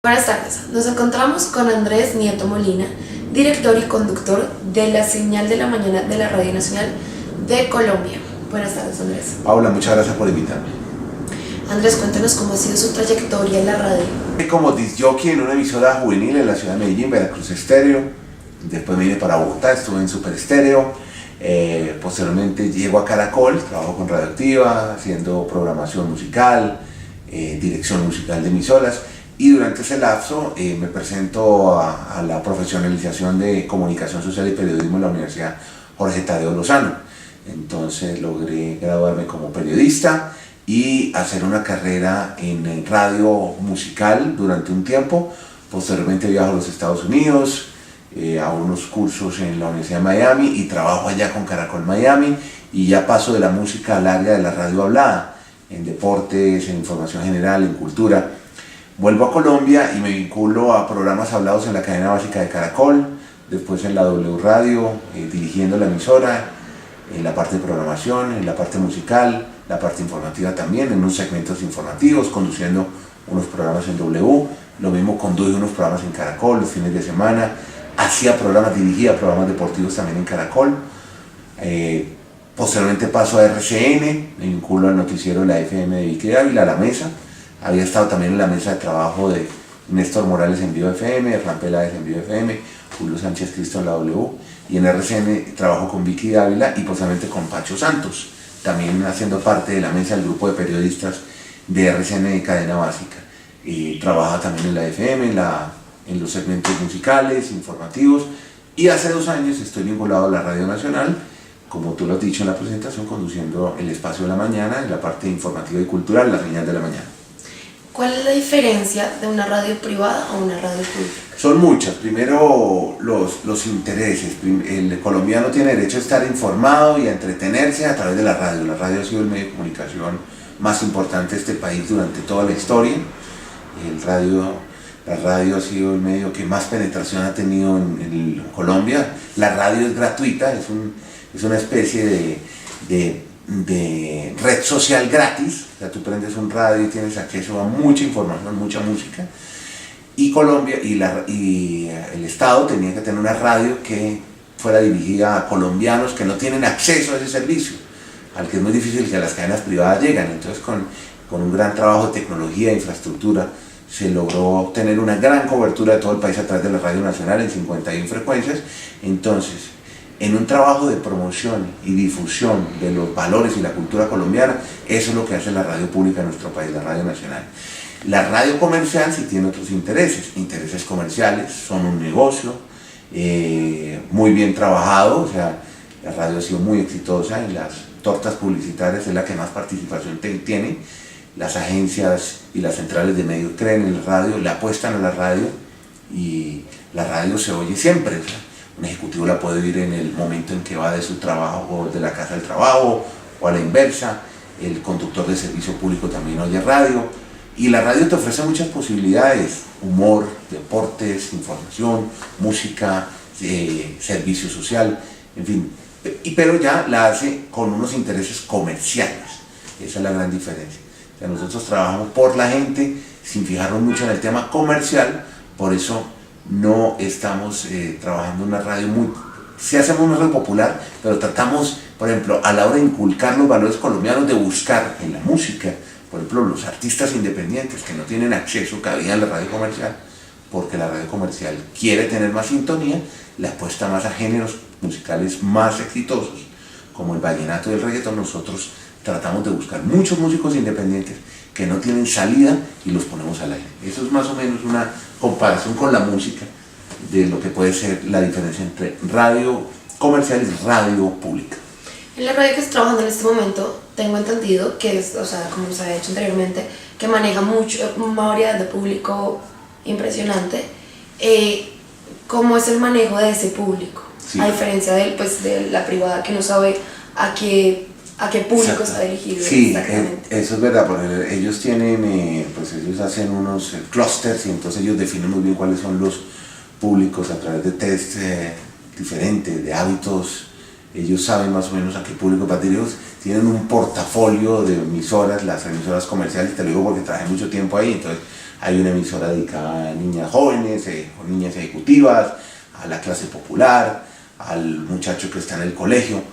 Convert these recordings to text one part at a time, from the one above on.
Buenas tardes, nos encontramos con Andrés Nieto Molina, director y conductor de la señal de la mañana de la Radio Nacional de Colombia. Buenas tardes, Andrés. Paula, muchas gracias por invitarme. Andrés, cuéntanos cómo ha sido su trayectoria en la radio. Como disc-jockey en una emisora juvenil en la ciudad de Medellín, Veracruz Estéreo. Después me vine para Bogotá, estuve en Super Estéreo. Posteriormente llego a Caracol, trabajo con Radioactiva, haciendo programación musical, dirección musical de emisoras. Y durante ese lapso me presento a la profesionalización de comunicación social y periodismo en la Universidad Jorge Tadeo Lozano. Entonces logré graduarme como periodista y hacer una carrera en radio musical durante un tiempo. Posteriormente viajo a los Estados Unidos a unos cursos en la Universidad de Miami y trabajo allá con Caracol Miami, y ya paso de la música al área de la radio hablada, en deportes, en información general, en cultura. Vuelvo a Colombia y me vinculo a programas hablados en la cadena básica de Caracol, después en la W Radio, dirigiendo la emisora, en la parte de programación, en la parte musical, la parte informativa también, en unos segmentos informativos, conduciendo unos programas en W, lo mismo conduje unos programas en Caracol los fines de semana, dirigía programas deportivos también en Caracol. Posteriormente paso a RCN, me vinculo al noticiero de la FM de Vicky Ávila, La Mesa. Había estado también en la mesa de trabajo de Néstor Morales en Vivo FM, Fran Peláez en Vivo FM, Julio Sánchez Cristo en la W, y en RCN trabajo con Vicky Ávila y posiblemente con Pacho Santos, también haciendo parte de la mesa del grupo de periodistas de RCN de Cadena Básica. Trabaja también en la FM, en los segmentos musicales, informativos, y hace 2 años estoy vinculado a la Radio Nacional, como tú lo has dicho en la presentación, conduciendo el espacio de la mañana, en la parte informativa y cultural, la señal de la mañana. ¿Cuál es la diferencia de una radio privada a una radio pública? Son muchas. Primero, los intereses. El colombiano tiene derecho a estar informado y a entretenerse a través de la radio. La radio ha sido el medio de comunicación más importante de este país durante toda la historia. La radio ha sido el medio que más penetración ha tenido en Colombia. La radio es gratuita, es una especie de red social gratis. O sea, tú prendes un radio y tienes acceso a mucha información, mucha música. Y Colombia y el Estado tenía que tener una radio que fuera dirigida a colombianos que no tienen acceso a ese servicio, al que es muy difícil que las cadenas privadas lleguen. Entonces con un gran trabajo de tecnología e infraestructura se logró tener una gran cobertura de todo el país a través de la Radio Nacional en 51 frecuencias. Entonces, en un trabajo de promoción y difusión de los valores y la cultura colombiana, eso es lo que hace la radio pública en nuestro país, la Radio Nacional. La radio comercial sí tiene otros intereses comerciales, son un negocio muy bien trabajado. O sea, la radio ha sido muy exitosa en las tortas publicitarias, es la que más participación tiene. Las agencias y las centrales de medios creen en la radio, le apuestan a la radio, y la radio se oye siempre. O sea, un ejecutivo la puede oír en el momento en que va de su trabajo o de la casa al trabajo, o a la inversa. El conductor de servicio público también oye radio, y la radio te ofrece muchas posibilidades: humor, deportes, información, música, servicio social, en fin. Pero ya la hace con unos intereses comerciales. Esa es la gran diferencia. O sea, nosotros trabajamos por la gente sin fijarnos mucho en el tema comercial. Por eso no estamos trabajando en una radio sí hacemos una radio popular, pero tratamos, por ejemplo, a la hora de inculcar los valores colombianos, de buscar en la música, por ejemplo, los artistas independientes que no tienen acceso cabida a la radio comercial, porque la radio comercial quiere tener más sintonía, le apuesta más a géneros musicales más exitosos, como el vallenato y el reggaetón. Nosotros tratamos de buscar muchos músicos independientes que no tienen salida y los ponemos al aire. Eso es más o menos una comparación con la música de lo que puede ser la diferencia entre radio comercial y radio pública. En la radio que estoy trabajando en este momento, tengo entendido que es, o sea, como se había dicho anteriormente, que maneja una variedad de público impresionante. ¿Cómo es el manejo de ese público? Sí. A diferencia de la privada, que no sabe a qué público está dirigido. Sí, eso es verdad, porque ellos ellos hacen unos clústeres, y entonces ellos definen muy bien cuáles son los públicos a través de test diferentes, de hábitos. Ellos saben más o menos a qué público va dirigidos. Tienen un portafolio de emisoras, las emisoras comerciales, te lo digo porque trabajé mucho tiempo ahí. Entonces hay una emisora dedicada a niñas jóvenes, niñas ejecutivas, a la clase popular, al muchacho que está en el colegio.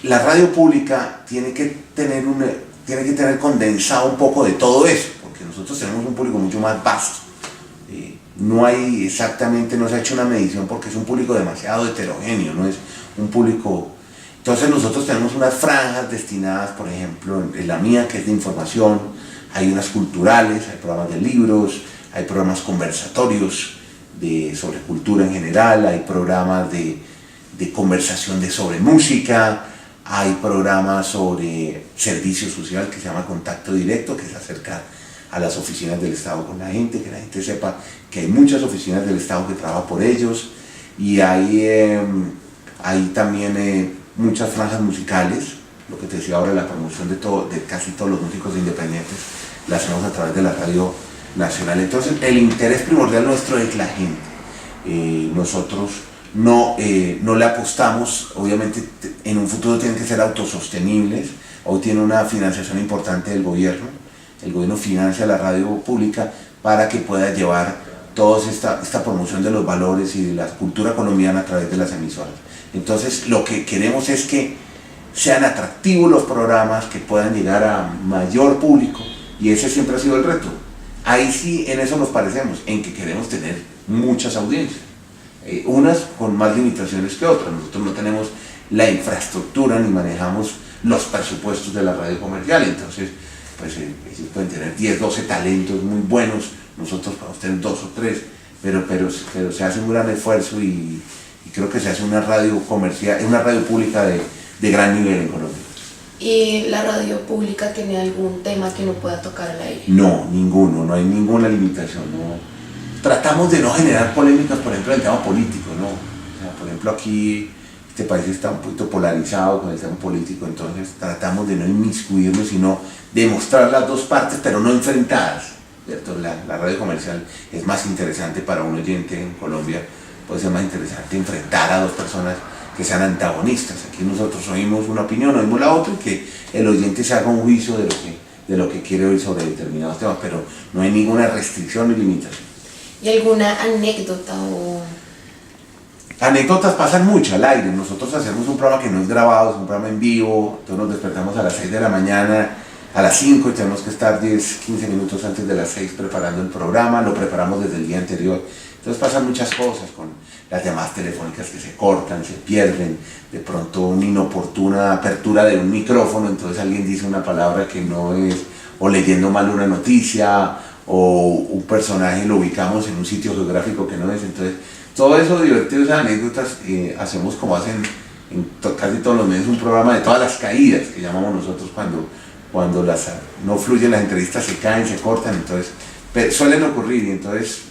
La radio pública tiene que tener condensado un poco de todo eso, porque nosotros tenemos un público mucho más vasto. No se ha hecho una medición porque es un público demasiado heterogéneo, no es un público. Entonces nosotros tenemos unas franjas destinadas, por ejemplo, en la mía, que es de información, hay unas culturales, hay programas de libros, hay programas conversatorios sobre cultura en general, hay programas de conversación sobre música, hay programas sobre servicio social que se llama Contacto Directo, que es acercar a las oficinas del Estado con la gente, que la gente sepa que hay muchas oficinas del Estado que trabajan por ellos, y hay también muchas franjas musicales, lo que te decía ahora, la promoción de casi todos los músicos independientes la hacemos a través de la radio nacional. Entonces el interés primordial nuestro es la gente. Nosotros no le apostamos, obviamente en un futuro tienen que ser autosostenibles. Hoy tiene una financiación importante del gobierno, el gobierno financia la radio pública para que pueda llevar toda esta promoción de los valores y de la cultura colombiana a través de las emisoras. Entonces lo que queremos es que sean atractivos los programas, que puedan llegar a mayor público, y ese siempre ha sido el reto. Ahí sí, en eso nos parecemos, en que queremos tener muchas audiencias, unas con más limitaciones que otras. Nosotros no tenemos la infraestructura ni manejamos los presupuestos de la radio comercial, entonces pues ellos pueden tener 10, 12 talentos muy buenos, nosotros podemos tener 2 o 3, pero se hace un gran esfuerzo y creo que se hace una radio comercial, una radio pública de gran nivel en Colombia. ¿Y la radio pública tiene algún tema que no pueda tocar al aire? No, ninguno, no hay ninguna limitación. No. Tratamos de no generar polémicas, por ejemplo, en el tema político, ¿no? O sea, por ejemplo, aquí este país está un poquito polarizado con el tema político, entonces tratamos de no inmiscuirnos, sino de mostrar las dos partes, pero no enfrentadas, ¿cierto? La radio comercial es más interesante para un oyente en Colombia, puede ser más interesante enfrentar a dos personas que sean antagonistas. Aquí nosotros oímos una opinión, oímos la otra, y que el oyente se haga un juicio de lo que quiere oír sobre determinados temas, pero no hay ninguna restricción ni limitación. ¿Y alguna anécdota o...? Anécdotas pasan mucho al aire. Nosotros hacemos un programa que no es grabado, es un programa en vivo, entonces nos despertamos a las 6 de la mañana, a las 5, y tenemos que estar 10, 15 minutos antes de las 6 preparando el programa, lo preparamos desde el día anterior. Entonces pasan muchas cosas, con las llamadas telefónicas que se cortan, se pierden, de pronto una inoportuna apertura de un micrófono, entonces alguien dice una palabra que no es, o leyendo mal una noticia, o un personaje lo ubicamos en un sitio geográfico que no es. Entonces todo eso divertido, esas anécdotas, hacemos como hacen en casi todos los medios, un programa de todas las caídas que llamamos nosotros, cuando no fluyen las entrevistas, se caen, se cortan, entonces suelen ocurrir, y entonces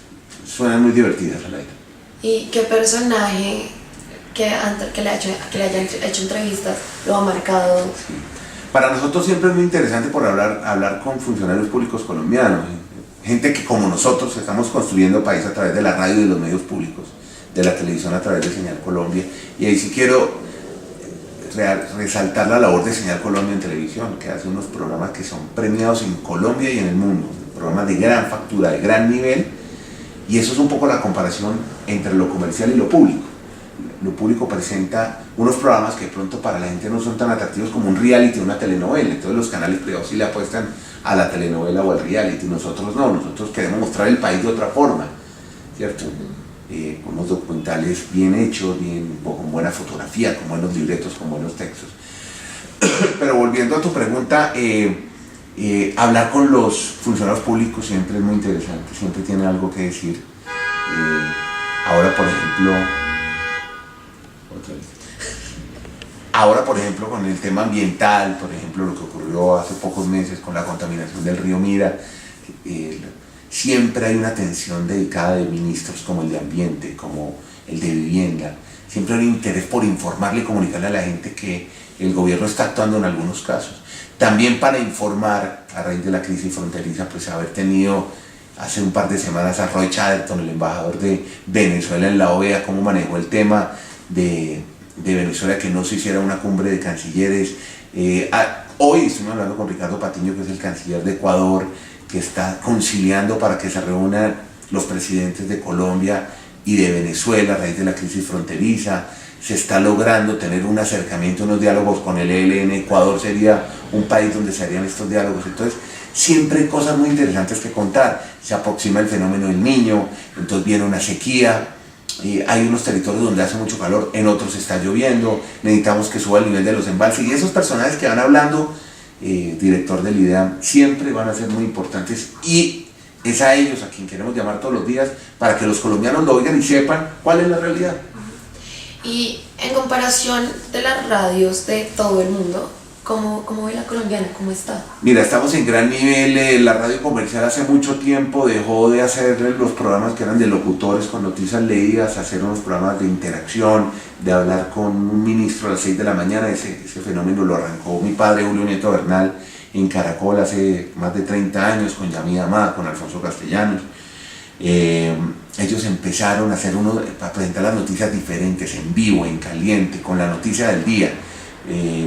suenan muy divertidas al aire. ¿Y qué personaje que le haya hecho entrevistas lo ha marcado? Sí. Para nosotros siempre es muy interesante por hablar con funcionarios públicos colombianos, gente que como nosotros estamos construyendo país a través de la radio y de los medios públicos, de la televisión a través de Señal Colombia, y ahí sí quiero resaltar la labor de Señal Colombia en televisión, que hace unos programas que son premiados en Colombia y en el mundo, programas de gran factura, de gran nivel. Y eso es un poco la comparación entre lo comercial y lo público. Lo público presenta unos programas que de pronto para la gente no son tan atractivos como un reality o una telenovela. Entonces los canales privados sí le apuestan a la telenovela o al reality. Nosotros no, nosotros queremos mostrar el país de otra forma, ¿cierto? Con unos documentales bien hechos, con buena fotografía, con buenos libretos, con buenos textos. Pero volviendo a tu pregunta, hablar con los funcionarios públicos siempre es muy interesante, siempre tiene algo que decir. Ahora, por ejemplo, con el tema ambiental, por ejemplo, lo que ocurrió hace pocos meses con la contaminación del río Mira, siempre hay una atención dedicada de ministros como el de Ambiente, como el de Vivienda. Siempre hay un interés por informarle y comunicarle a la gente que el gobierno está actuando en algunos casos. También para informar, a raíz de la crisis fronteriza, pues haber tenido hace un par de semanas a Roy Chatterton, el embajador de Venezuela en la OEA, cómo manejó el tema de Venezuela, que no se hiciera una cumbre de cancilleres. Hoy estuvimos hablando con Ricardo Patiño, que es el canciller de Ecuador, que está conciliando para que se reúnan los presidentes de Colombia y de Venezuela a raíz de la crisis fronteriza. Se está logrando tener un acercamiento, unos diálogos con el ELN. Ecuador sería un país donde se harían estos diálogos. Entonces, siempre hay cosas muy interesantes que contar. Se aproxima el fenómeno del Niño, entonces viene una sequía. Hay unos territorios donde hace mucho calor, en otros está lloviendo, necesitamos que suba el nivel de los embalses, y esos personajes que van hablando, director del IDEAM, siempre van a ser muy importantes, y es a ellos a quien queremos llamar todos los días para que los colombianos lo oigan y sepan cuál es la realidad. Y en comparación de las radios de todo el mundo, ¿cómo ve la colombiana? ¿Cómo está? Mira, estamos en gran nivel. La radio comercial hace mucho tiempo dejó de hacer los programas que eran de locutores con noticias leídas, hacer unos programas de interacción, de hablar con un ministro a las 6 de la mañana. Ese fenómeno lo arrancó mi padre Julio Nieto Bernal en Caracol hace más de 30 años con Yamida Amada, con Alfonso Castellanos. Ellos empezaron a a presentar las noticias diferentes, en vivo, en caliente, con la noticia del día.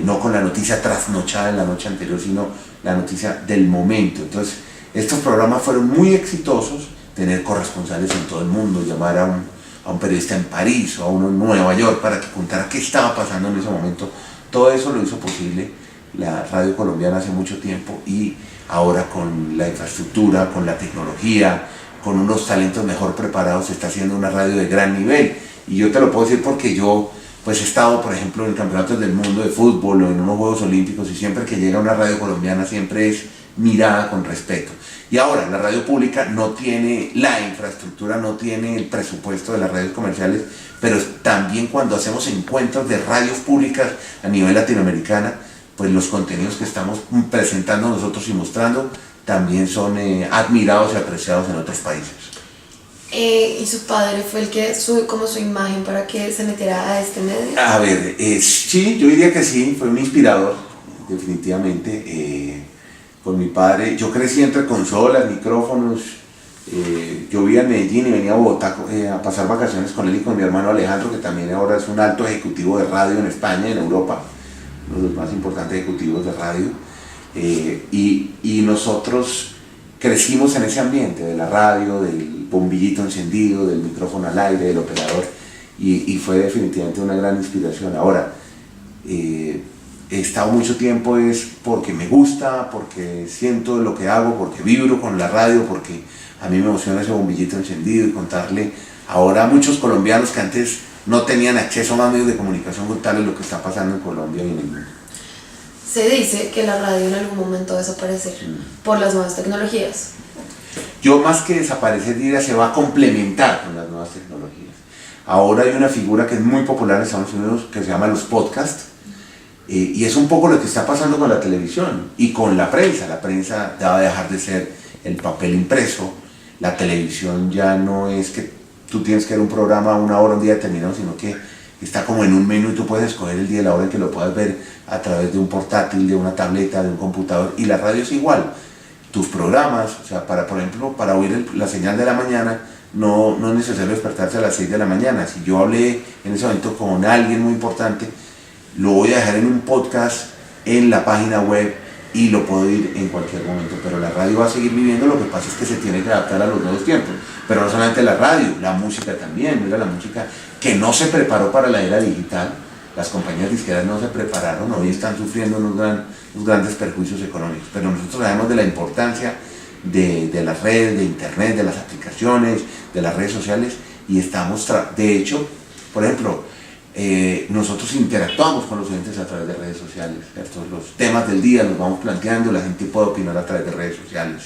No con la noticia trasnochada en la noche anterior, sino la noticia del momento. Entonces, estos programas fueron muy exitosos, tener corresponsales en todo el mundo, llamar a un periodista en París o a uno en Nueva York para que contara qué estaba pasando en ese momento. Todo eso lo hizo posible la radio colombiana hace mucho tiempo, y ahora con la infraestructura, con la tecnología, con unos talentos mejor preparados, se está haciendo una radio de gran nivel. Y yo te lo puedo decir porque yo pues he estado, por ejemplo, en campeonatos del mundo de fútbol o en unos Juegos Olímpicos, y siempre que llega una radio colombiana siempre es mirada con respeto. Y ahora la radio pública no tiene la infraestructura, no tiene el presupuesto de las radios comerciales, pero también cuando hacemos encuentros de radios públicas a nivel latinoamericana, pues los contenidos que estamos presentando nosotros y mostrando también son admirados y apreciados en otros países. ¿Y su padre fue el que subió como su imagen para que se metiera a este medio? A ver, sí, yo diría que sí, fue un inspirador, definitivamente. Con mi padre, yo crecí entre consolas, micrófonos. Yo vivía en Medellín y venía a Bogotá a pasar vacaciones con él y con mi hermano Alejandro, que también ahora es un alto ejecutivo de radio en España y en Europa, uno de los más importantes ejecutivos de radio. Y nosotros crecimos en ese ambiente de la radio, del bombillito encendido, del micrófono al aire, del operador, y fue definitivamente una gran inspiración. Ahora, he estado mucho tiempo es porque me gusta, porque siento lo que hago, porque vibro con la radio, porque a mí me emociona ese bombillito encendido, y contarle ahora a muchos colombianos que antes no tenían acceso a más medios de comunicación, contarles lo que está pasando en Colombia y en el mundo. Se dice que la radio en algún momento va a desaparecer por las nuevas tecnologías. Yo más que desaparecer diría se va a complementar con las nuevas tecnologías. Ahora hay una figura que es muy popular en Estados Unidos que se llama los podcasts, y es un poco lo que está pasando con la televisión y con la prensa. La prensa ya va a dejar de ser el papel impreso. La televisión ya no es que tú tienes que ver un programa una hora, un día determinado, sino que está como en un menú y tú puedes escoger el día y la hora en que lo puedas ver a través de un portátil, de una tableta, de un computador. Y la radio es igual. Tus programas, o sea, por ejemplo, para oír la señal de la mañana, no es necesario despertarse a las 6 de la mañana. Si yo hablé en ese momento con alguien muy importante, lo voy a dejar en un podcast en la página web y lo puedo oír en cualquier momento. Pero la radio va a seguir viviendo, lo que pasa es que se tiene que adaptar a los nuevos tiempos. Pero no solamente la radio, la música también. Mira, la música que no se preparó para la era digital, las compañías disqueras no se prepararon, hoy están sufriendo unos grandes perjuicios económicos. Pero nosotros sabemos de la importancia de las redes, de internet, de las aplicaciones, de las redes sociales, y estamos, de hecho, por ejemplo, nosotros interactuamos con los oyentes a través de redes sociales, ¿cierto? Los temas del día los vamos planteando, la gente puede opinar a través de redes sociales.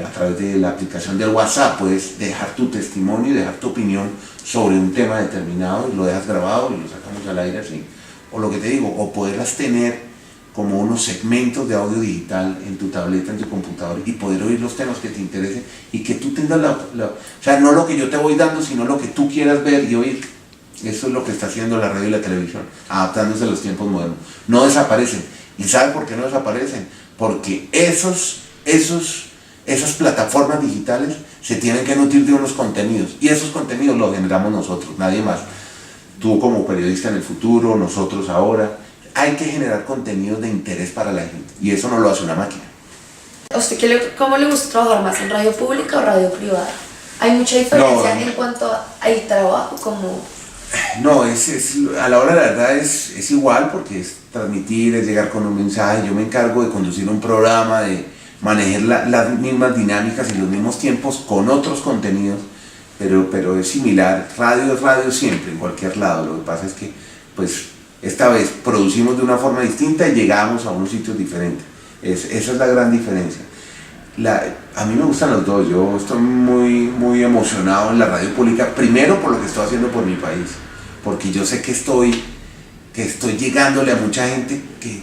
A través de la aplicación del WhatsApp puedes dejar tu testimonio y dejar tu opinión sobre un tema determinado, y lo dejas grabado y lo sacamos al aire así. O lo que te digo, o poderlas tener como unos segmentos de audio digital en tu tableta, en tu computador, y poder oír los temas que te interesen y que tú tengas o sea, no lo que yo te voy dando, sino lo que tú quieras ver y oír. Eso es lo que está haciendo la radio y la televisión, adaptándose a los tiempos modernos. No desaparecen. ¿Y sabe por qué no desaparecen? Porque esas plataformas digitales se tienen que nutrir de unos contenidos, y esos contenidos los generamos nosotros, nadie más. Tú como periodista en el futuro, nosotros ahora, hay que generar contenidos de interés para la gente, y eso no lo hace una máquina. ¿A usted cómo le gusta trabajar más, en radio pública o radio privada? ¿Hay mucha diferencia en cuanto al trabajo como...? No, a la hora de la verdad es igual, porque es transmitir, es llegar con un mensaje. Yo me encargo de conducir un programa, de manejar las mismas dinámicas y los mismos tiempos con otros contenidos, pero es similar. Radio es radio siempre, en cualquier lado. Lo que pasa es que, pues, esta vez producimos de una forma distinta y llegamos a unos sitios diferentes. Esa es la gran diferencia. A mí me gustan los dos. Yo estoy muy emocionado en la radio pública, primero por lo que estoy haciendo por mi país, porque yo sé que estoy llegándole a mucha gente que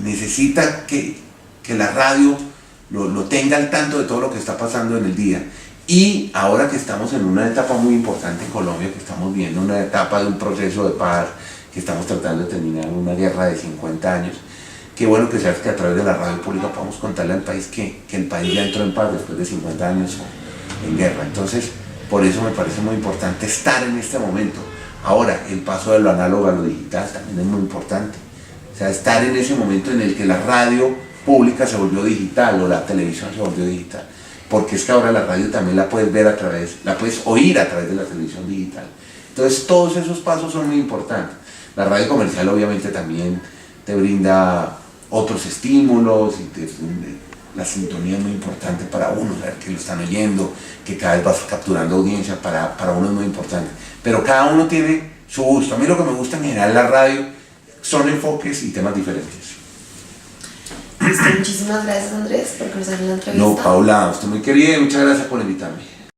necesita que la radio lo tenga al tanto de todo lo que está pasando en el día. Y ahora que estamos en una etapa muy importante en Colombia, que estamos viendo una etapa de un proceso de paz, que estamos tratando de terminar una guerra de 50 años, qué bueno que sea que a través de la radio pública podamos contarle al país que el país ya entró en paz después de 50 años en guerra. Entonces, por eso me parece muy importante estar en este momento. Ahora, el paso de lo análogo a lo digital también es muy importante. O sea, estar en ese momento en el que la radio pública se volvió digital o la televisión se volvió digital. Porque es que ahora la radio también la puedes oír a través de la televisión digital. Entonces, todos esos pasos son muy importantes. La radio comercial obviamente también te brinda otros estímulos y la sintonía es muy importante para uno, saber que lo están oyendo, que cada vez vas capturando audiencia, para uno es muy importante. Pero cada uno tiene su gusto. A mí lo que me gusta en general la radio son enfoques y temas diferentes. Listo, muchísimas gracias, Andrés, por conocer la entrevista. No, Paula, usted muy querida y muchas gracias por invitarme.